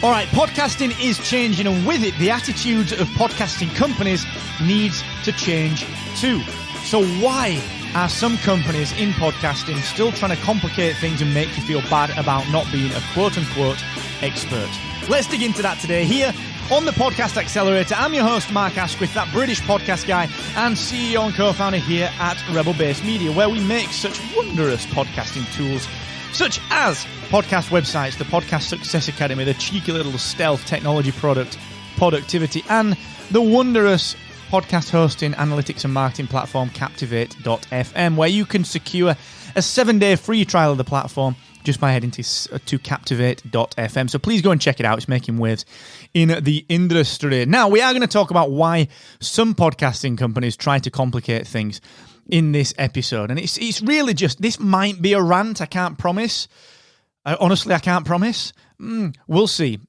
All right, podcasting is changing, and with it, the attitudes of podcasting companies needs to change too. So why are some companies in podcasting still trying to complicate things and make you feel bad about not being a quote-unquote expert? Let's dig into that today here on the Podcast Accelerator. I'm your host, Mark Asquith, that British podcast guy and CEO and co-founder here at Rebel Base Media, where we make such wondrous podcasting tools such as podcast websites, the Podcast Success Academy, the cheeky little stealth technology product, Productivity, and the wondrous podcast hosting, analytics, and marketing platform, Captivate.fm, where you can secure a 7-day free trial of the platform just by heading to Captivate.fm. So please go and check it out. It's making waves in the industry. Now, we are going to talk about why some podcasting companies try to complicate things in this episode. And it's really just, this might be a rant. I can't promise. Honestly, I can't promise. We'll see.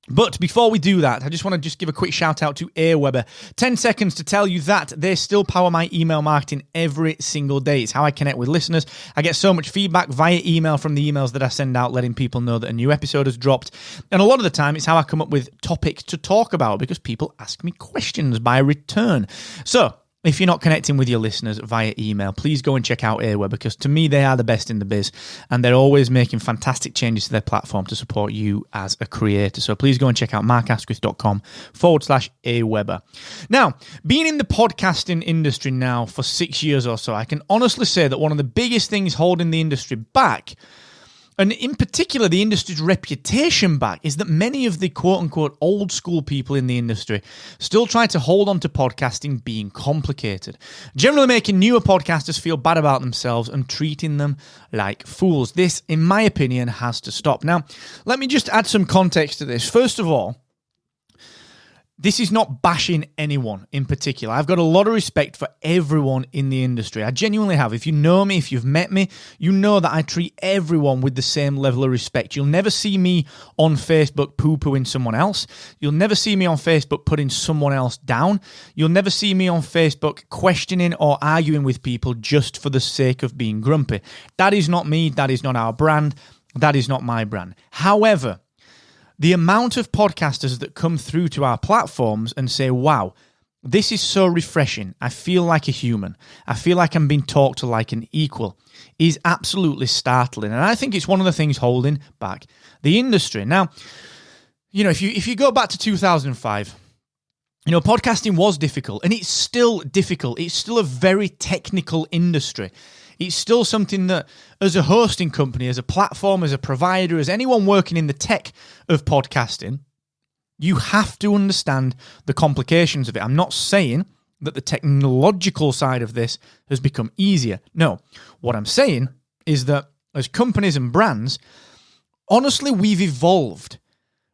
But before we do that, I just want to give a quick shout out to AWeber. 10 seconds to tell you that they still power my email marketing every single day. It's how I connect with listeners. I get so much feedback via email from the emails that I send out, letting people know that a new episode has dropped. And a lot of the time, it's how I come up with topics to talk about because people ask me questions by return. So if you're not connecting with your listeners via email, please go and check out AWeber, because to me, they are the best in the biz, and they're always making fantastic changes to their platform to support you as a creator. So please go and check out markasquith.com/AWeber. Now, being in the podcasting industry now for 6 years or so, I can honestly say that one of the biggest things holding the industry back, and in particular the industry's reputation back, is that many of the quote-unquote old school people in the industry still try to hold on to podcasting being complicated, generally making newer podcasters feel bad about themselves and treating them like fools. This, in my opinion, has to stop. Now, let me just add some context to this. First of all, this is not bashing anyone in particular. I've got a lot of respect for everyone in the industry. I genuinely have. If you know me, if you've met me, you know that I treat everyone with the same level of respect. You'll never see me on Facebook poo-pooing someone else. You'll never see me on Facebook putting someone else down. You'll never see me on Facebook questioning or arguing with people just for the sake of being grumpy. That is not me. That is not our brand. That is not my brand. However, the amount of podcasters that come through to our platforms and say, wow, this is so refreshing, I feel like a human, I feel like I'm being talked to like an equal, is absolutely startling. And I think it's one of the things holding back the industry. Now, you know, if you go back to 2005, you know, podcasting was difficult, and it's still difficult. It's still a very technical industry. It's still something that, as a hosting company, as a platform, as a provider, as anyone working in the tech of podcasting, you have to understand the complications of it. I'm not saying that the technological side of this has become easier. No, what I'm saying is that as companies and brands, honestly, we've evolved.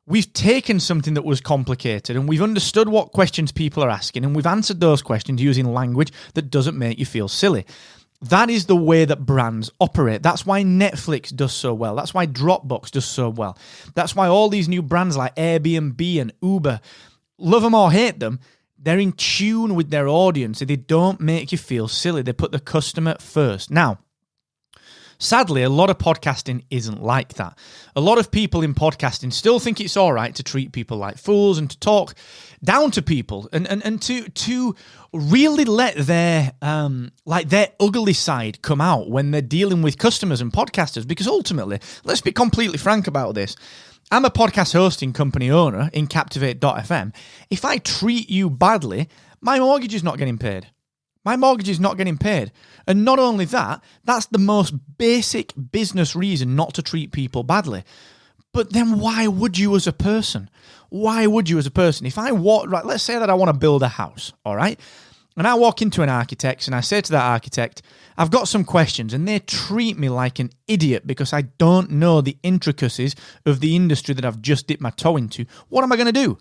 We've taken something that was complicated and we've understood what questions people are asking, and we've answered those questions using language that doesn't make you feel silly. That is the way that brands operate. That's why Netflix does so well. That's why Dropbox does so well. That's why all these new brands like Airbnb and Uber, love them or hate them, they're in tune with their audience. They don't make you feel silly. They put the customer first. Now, sadly, a lot of podcasting isn't like that. A lot of people in podcasting still think it's all right to treat people like fools and to talk down to people and to really let their ugly side come out when they're dealing with customers and podcasters. Because ultimately, let's be completely frank about this. I'm a podcast hosting company owner in Captivate.fm. If I treat you badly, my mortgage is not getting paid. My mortgage is not getting paid. And not only that, that's the most basic business reason not to treat people badly. But then why would you as a person? Why would you as a person? If I walk, right, let's say that I want to build a house, all right? And I walk into an architect and I say to that architect, I've got some questions, and they treat me like an idiot because I don't know the intricacies of the industry that I've just dipped my toe into. What am I going to do?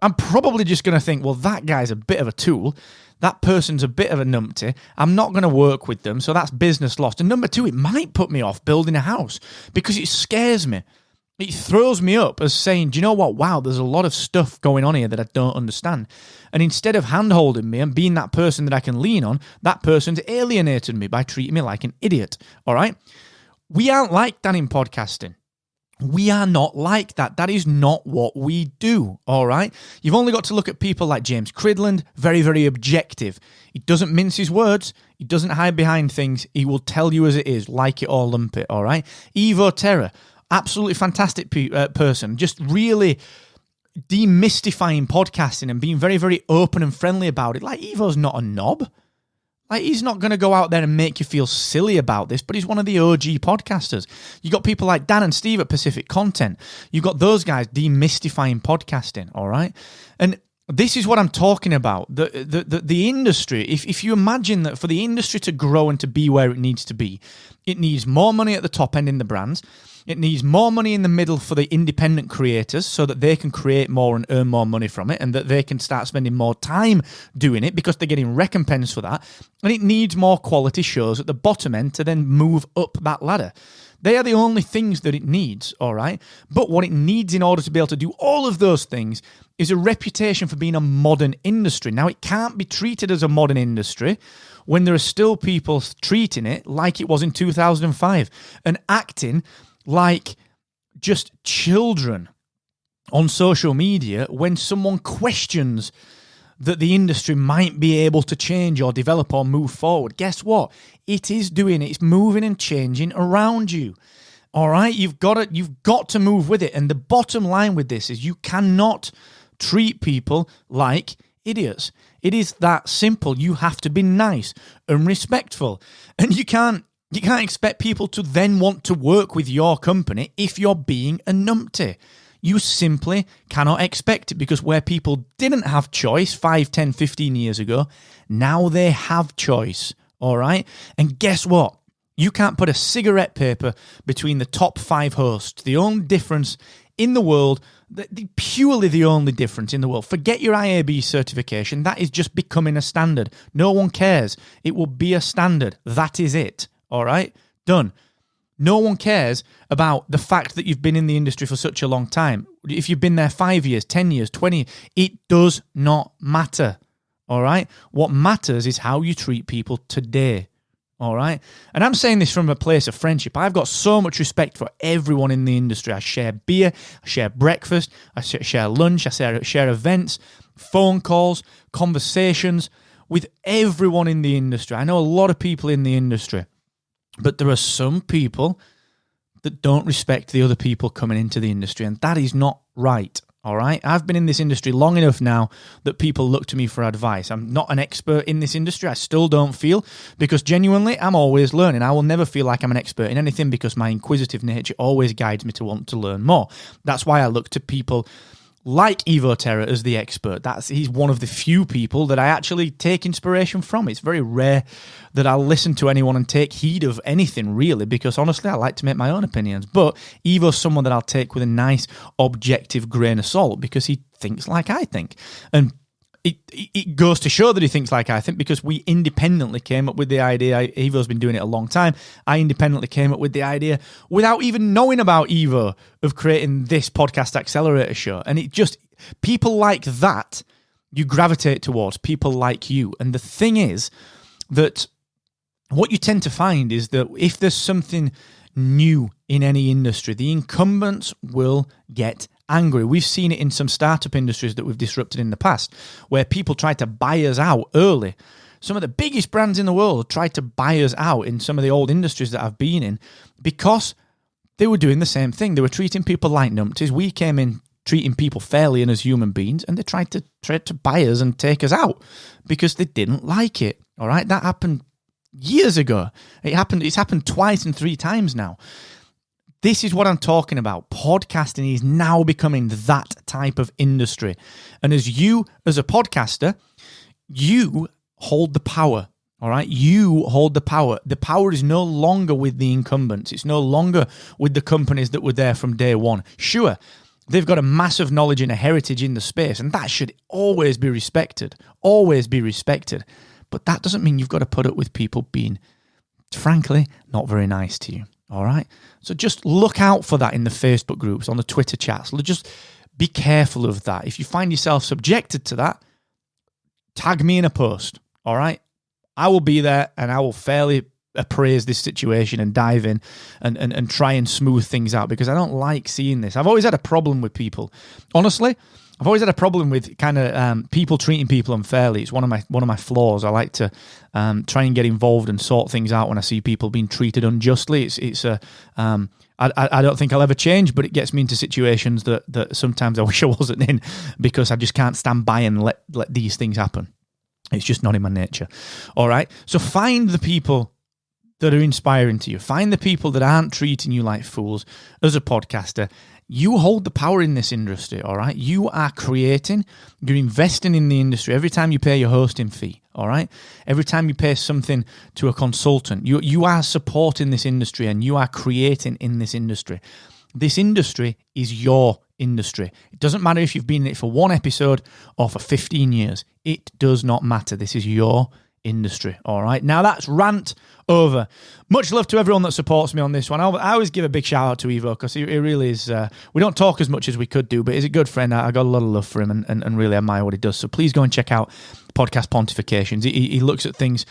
I'm probably just going to think, well, that guy's a bit of a tool. That person's a bit of a numpty. I'm not going to work with them, so that's business lost. And number two, it might put me off building a house because it scares me. It throws me up as saying, do you know what? Wow, there's a lot of stuff going on here that I don't understand. And instead of hand-holding me and being that person that I can lean on, that person's alienated me by treating me like an idiot, all right? We aren't like that in podcasting. We are not like that. That is not what we do, all right? You've only got to look at people like James Cridland, very, very objective. He doesn't mince his words. He doesn't hide behind things. He will tell you as it is, like it or lump it, all right? Evo Terra, absolutely fantastic person, just really demystifying podcasting and being very, very open and friendly about it. Like, Evo's not a knob. Like, he's not going to go out there and make you feel silly about this, but he's one of the OG podcasters. You got people like Dan and Steve at Pacific Content. You got those guys demystifying podcasting, all right? And this is what I'm talking about. The industry, if you imagine that for the industry to grow and to be where it needs to be, it needs more money at the top end in the brands. It needs more money in the middle for the independent creators so that they can create more and earn more money from it and that they can start spending more time doing it because they're getting recompense for that. And it needs more quality shows at the bottom end to then move up that ladder. They are the only things that it needs, all right? But what it needs in order to be able to do all of those things is a reputation for being a modern industry. Now, it can't be treated as a modern industry when there are still people treating it like it was in 2005 and acting like just children on social media when someone questions that the industry might be able to change or develop or move forward. Guess what? It is doing it. It's moving and changing around you. All right? You've got to move with it. And the bottom line with this is you cannot treat people like idiots. It is that simple. You have to be nice and respectful. And you can't expect people to then want to work with your company if you're being a numpty. You simply cannot expect it because where people didn't have choice 5, 10, 15 years ago, now they have choice, all right? And guess what? You can't put a cigarette paper between the top 5 hosts. The only difference in the world, purely the only difference in the world, forget your IAB certification, that is just becoming a standard. No one cares. It will be a standard. That is it. All right? Done. No one cares about the fact that you've been in the industry for such a long time. If you've been there 5 years, 10 years, 20 years, it does not matter. All right? What matters is how you treat people today. All right? And I'm saying this from a place of friendship. I've got so much respect for everyone in the industry. I share beer, I share breakfast, I share lunch, I share events, phone calls, conversations with everyone in the industry. I know a lot of people in the industry. But there are some people that don't respect the other people coming into the industry, and that is not right, all right? I've been in this industry long enough now that people look to me for advice. I'm not an expert in this industry. I still don't feel, because genuinely, I'm always learning. I will never feel like I'm an expert in anything because my inquisitive nature always guides me to want to learn more. That's why I look to people like Evo Terra as the expert. He's one of the few people that I actually take inspiration from. It's very rare that I'll listen to anyone and take heed of anything, really, because honestly, I like to make my own opinions. But Evo's someone that I'll take with a nice, objective grain of salt because he thinks like I think. And it goes to show that he thinks like I think because we independently came up with the idea. Evo's been doing it a long time. I independently came up with the idea without even knowing about Evo of creating this Podcast Accelerator show. And it just, people like that, you gravitate towards, people like you. And the thing is that what you tend to find is that if there's something new in any industry, the incumbents will get angry. We've seen it in some startup industries that we've disrupted in the past, where people tried to buy us out early. Some of the biggest brands in the world tried to buy us out in some of the old industries that I've been in because they were doing the same thing. They were treating people like numpties. We came in treating people fairly and as human beings, and they tried to buy us and take us out because they didn't like it. All right, that happened years ago. It's happened twice and 3 times now. This is what I'm talking about. Podcasting is now becoming that type of industry. And as a podcaster, you hold the power, all right? You hold the power. The power is no longer with the incumbents. It's no longer with the companies that were there from day one. Sure, they've got a massive knowledge and a heritage in the space, and that should always be respected. Always be respected. But that doesn't mean you've got to put up with people being, frankly, not very nice to you. All right. So just look out for that in the Facebook groups, on the Twitter chats. Just be careful of that. If you find yourself subjected to that, tag me in a post. All right. I will be there and I will fairly appraise this situation and dive in and try and smooth things out, because I don't like seeing this. I've always had a problem with people. Honestly, I've always had a problem with kind of people treating people unfairly. It's one of my flaws. I like to try and get involved and sort things out when I see people being treated unjustly. I don't think I'll ever change, but it gets me into situations that sometimes I wish I wasn't in, because I just can't stand by and let these things happen. It's just not in my nature. All right. So find the people that are inspiring to you. Find the people that aren't treating you like fools. As a podcaster, you hold the power in this industry, all right? You are creating, you're investing in the industry. Every time you pay your hosting fee, all right? Every time you pay something to a consultant, you are supporting this industry and you are creating in this industry. This industry is your industry. It doesn't matter if you've been in it for one episode or for 15 years. It does not matter. This is your industry, all right? Now that's rant over. Much love to everyone that supports me on this one. I always give a big shout out to Evo, because he really is, we don't talk as much as we could do, but he's a good friend. I got a lot of love for him and really admire what he does. So please go and check out Podcast Pontifications. He looks at things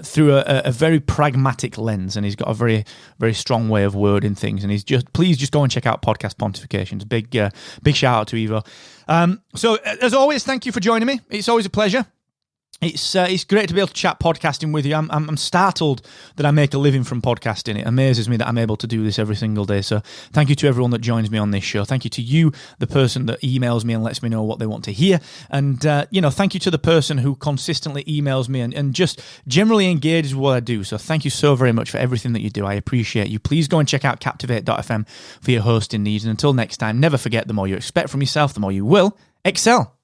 through a very pragmatic lens, and he's got a very, very strong way of wording things. And please just go and check out Podcast Pontifications. Big shout out to Evo. So as always, thank you for joining me. It's always a pleasure. It's great to be able to chat podcasting with you. I'm startled that I make a living from podcasting. It amazes me that I'm able to do this every single day. So thank you to everyone that joins me on this show. Thank you to you, the person that emails me and lets me know what they want to hear. And, thank you to the person who consistently emails me and just generally engages with what I do. So thank you so very much for everything that you do. I appreciate you. Please go and check out Captivate.fm for your hosting needs. And until next time, never forget, the more you expect from yourself, the more you will excel.